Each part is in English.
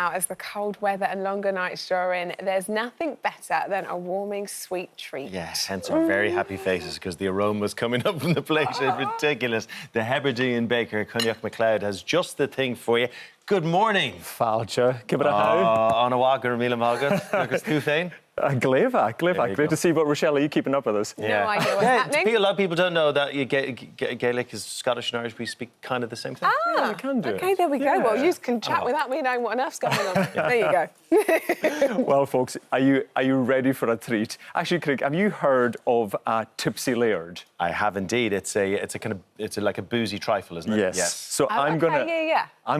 now, as the cold weather and longer nights draw in, there's nothing better than a warming, sweet treat. Yes, hence our very happy faces, because the aroma's coming up from the plate is ridiculous. The Hebridean Baker, Coinneach MacLeod, has just the thing for you. Good morning. Fáilte, give it a how. On a wagar, Mila Malga. Agus tú féin? Gleva. Great to see. But Rochelle, are you keeping up with us? No idea what's happening. A lot of people don't know that Gaelic is Scottish and Irish. We speak kind of the same thing. Yeah, we can do. Okay, there we go. Well, you can chat without me knowing what on earth's going on. There you go. Well, folks, are you ready for a treat? Actually, Craig, have you heard of Tipsy Laird? I have indeed. It's like a boozy trifle, isn't it? Yes. So I'm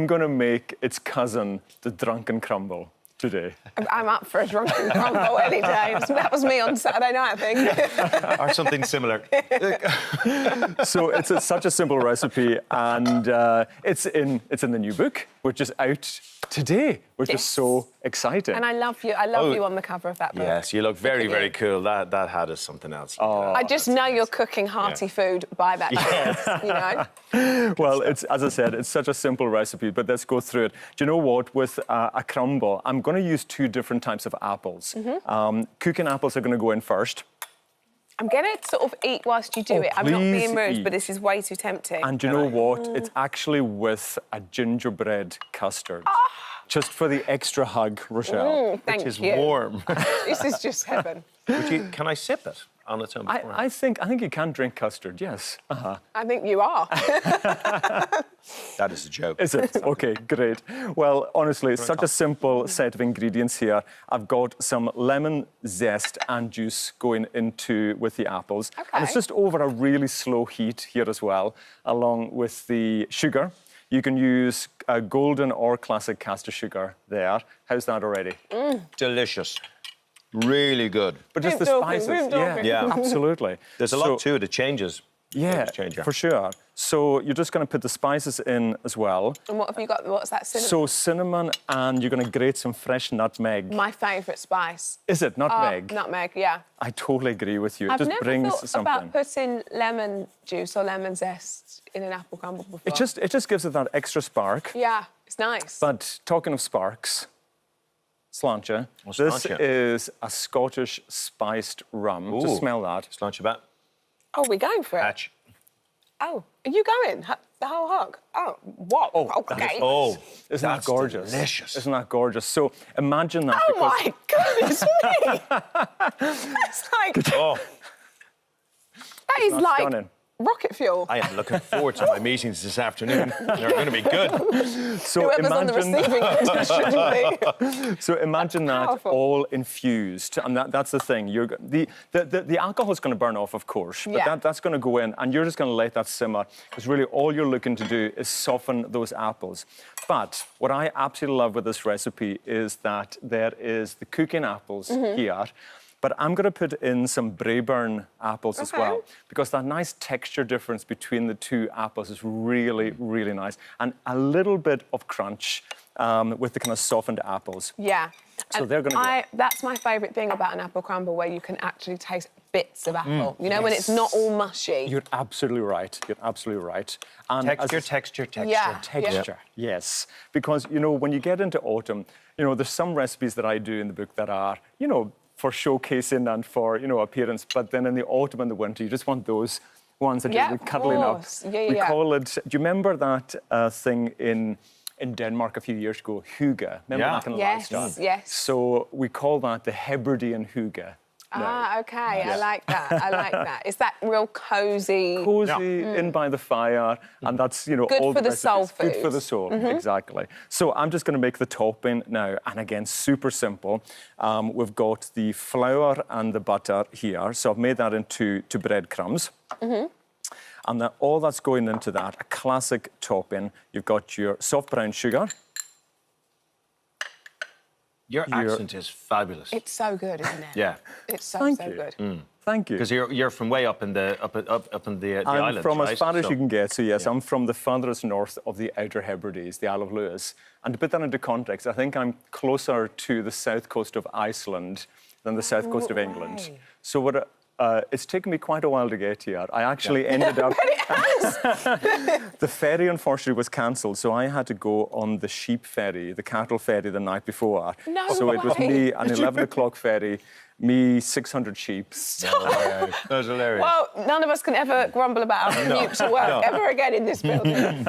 gonna make its cousin, the drunken Crumble, today. I'm up for a drunken crumble any day. That was me on Saturday night, I think. Or something similar. So it's such a simple recipe, and it's in the new book, which is out today, which is so exciting. And I love you. I love you on the cover of that book. Yes, you look very, very cool. That hat is something else. Oh, I just know you're cooking hearty food by that hat, you know. Well, as I said, it's such a simple recipe, but let's go through it. Do you know what? With a crumble, I'm going to use 2 different types of apples. Cooking apples are going to go in first. I'm going to sort of eat whilst you do it. I'm not being rude, but this is way too tempting. And do you know what? It's actually with a gingerbread custard. Just for the extra hug, Rochelle. Thank which is you. warm. This is just heaven. Can I sip it on its own? I think you can drink custard, yes. I think you are. That is a joke. Is it? OK, great. Well, honestly, it's such a simple set of ingredients here. I've got some lemon zest and juice going into with the apples. Okay. And it's just over a really slow heat here as well, along with the sugar. You can use golden or classic caster sugar there. How's that already? Delicious. Really good. But just the spices. Yeah, absolutely. There's a lot to it. It changes. Yeah, for sure. So you're just going to put the spices in as well. And what have you got? What's that, cinnamon? So cinnamon, and you're going to grate some fresh nutmeg. My favourite spice. Is it nutmeg? Nutmeg, yeah. I totally agree with you. It I've just never brings thought something. about putting lemon juice or lemon zest in an apple crumble before. It just gives it that extra spark. Yeah, it's nice. But talking of sparks, sláinte. This is a Scottish spiced rum. Ooh. Just smell that. Sláinte bat. Oh, we're going for it? Hatch. Oh, are you going? The whole hog? Oh, what? Oh, okay. Isn't that gorgeous? Delicious. Isn't that gorgeous? So imagine that. Oh, my goodness me! That's like... Oh. That is like stunning. rocket fuel. I am looking forward to my meetings this afternoon. They're going to be good. So Whoever's on the receiving end shouldn't be. So imagine that all infused, and that's the thing. The alcohol is going to burn off, of course, but that's going to go in, and you're just going to let that simmer, because really all you're looking to do is soften those apples. But what I absolutely love with this recipe is that there is the cooking apples here. But I'm going to put in some Braeburn apples as well, because that nice texture difference between the 2 apples is really, really nice. And a little bit of crunch with the kind of softened apples. Yeah. So they're going to That's my favourite thing about an apple crumble, where you can actually taste bits of apple. You know, when it's not all mushy. You're absolutely right. You're absolutely right. And Texture. Yeah. Texture, yes. Because, you know, when you get into autumn, you know, there's some recipes that I do in the book that are, you know, for showcasing and for, you know, appearance. But then in the autumn and the winter, you just want those ones that you're cuddling up. We call it... Do you remember that thing in Denmark a few years ago, hygge? Remember that kind of lifestyle? Yes. So we call that the Hebridean hygge. Okay. I like that. It's that real cosy... in by the fire, and that's, you know... Good all for the soul food. food. Good for the soul, exactly. So I'm just going to make the topping now, and again, super simple. We've got the flour and the butter here, so I've made that into breadcrumbs. And then all that's going into that, a classic topping. You've got your soft brown sugar. Your accent is fabulous. It's so good, isn't it? Yeah. It's so good. Thank you. Because you're from way up in the islands, I'm from right? as far as you can get. So yes, I'm from the furthest north of the Outer Hebrides, the Isle of Lewis. And to put that into context, I think I'm closer to the south coast of Iceland than the south coast of England. So it's taken me quite a while to get here. I actually ended up... The ferry, unfortunately, was cancelled, so I had to go on the sheep ferry, the cattle ferry, the night before. No So it was way. me, an 11 o'clock ferry, me, 600 sheep. That was hilarious. Well, none of us can ever grumble about our commute to work ever again in this building.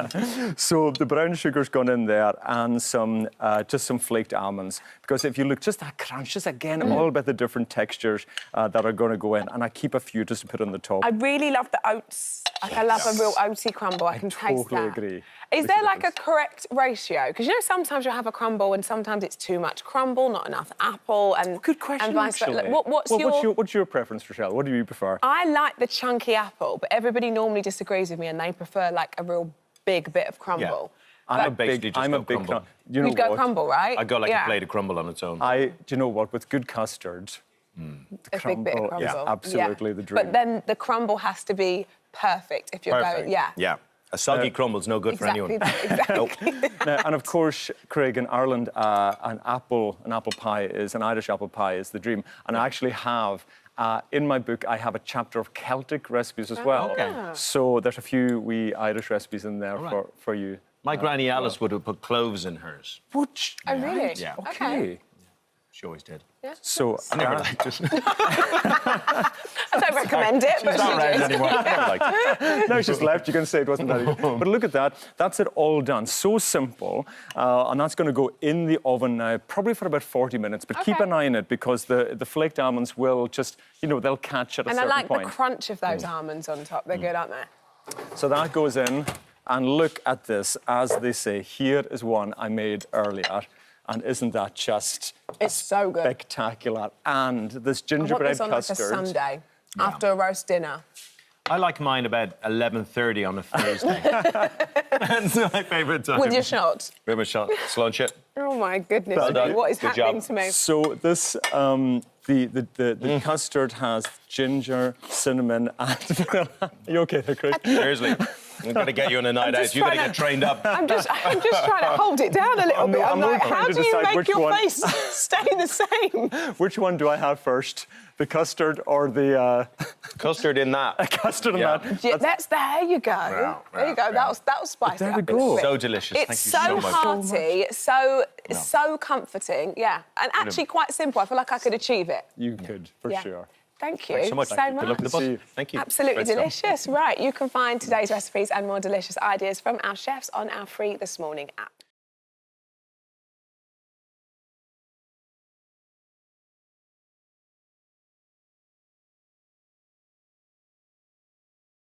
So the brown sugar's gone in there and some just some flaked almonds. Because if you look, just that crunch, just again, all about the different textures that are going to go in. And I keep a few just to put on the top. I really love the oats. Like, I love a real oaty crumble. I can taste totally that. agree. Is there like a correct ratio? Because you know sometimes you'll have a crumble and sometimes it's too much crumble, not enough apple, and Good question, and vice versa. actually. Like, What's your preference, Rochelle? What do you prefer? I like the chunky apple, but everybody normally disagrees with me and they prefer like a real big bit of crumble. I'm basically just go crumble. You know You'd go what? crumble, right? I go like a plate of crumble on its own. Do you know what? With good custard, A big bit of crumble. is absolutely the dream. But then the crumble has to be perfect if you're going, Yeah. A soggy crumble's no good for anyone. Exactly. Now, and of course, Craig, in Ireland, an Irish apple pie is the dream. And I actually have, in my book, I have a chapter of Celtic recipes as well. Okay. So there's a few wee Irish recipes in there for you. My Granny Alice would have put cloves in hers. Which? Oh, really? Yeah. Okay. She always did. Yeah. So I never liked it. I don't recommend it, but She's not she around did. anymore. I never liked it. No, she's left. You can say it wasn't that easy. But look at that. That's it all done. So simple. And that's going to go in the oven now, probably for about 40 minutes. But keep an eye on it because the flaked almonds will just, they'll catch at a certain point. And I like the crunch of those almonds on top. They're good, aren't they? So that goes in. And look at this. As they say, here is one I made earlier. And isn't that just It's so good. spectacular? And this I want gingerbread this on custard. like a Sunday after a roast dinner. I like mine about 11:30 on a Thursday. That's my favourite time. With your shot. With my shot. Sloan chip. Oh my goodness Well me, done. what is Good happening job. to me? So this, the custard has ginger, cinnamon, and vanilla. Are you okay there, Craig? Seriously. I'm going to get you on a night out. You've got to get trained up. I'm just trying to hold it down a little bit. I'm like, trying how to do you decide make which your one. face stay the same? Which one do I have first? The custard or the Custard in that. custard and Yeah. that? Yeah, there you go. Wow, There you go. wow. That'll spice There it up we a go. little bit. So delicious. It's Thank you so so much. hearty, so comforting, yeah, and actually quite simple. I feel like I could achieve it. You could, for Yeah. sure. Thank you Thanks so much. so Thank you. much. Good luck with the See you. bus. Thank you. Absolutely Great stuff. delicious. Right, you can find today's recipes and more delicious ideas from our chefs on our free This Morning app.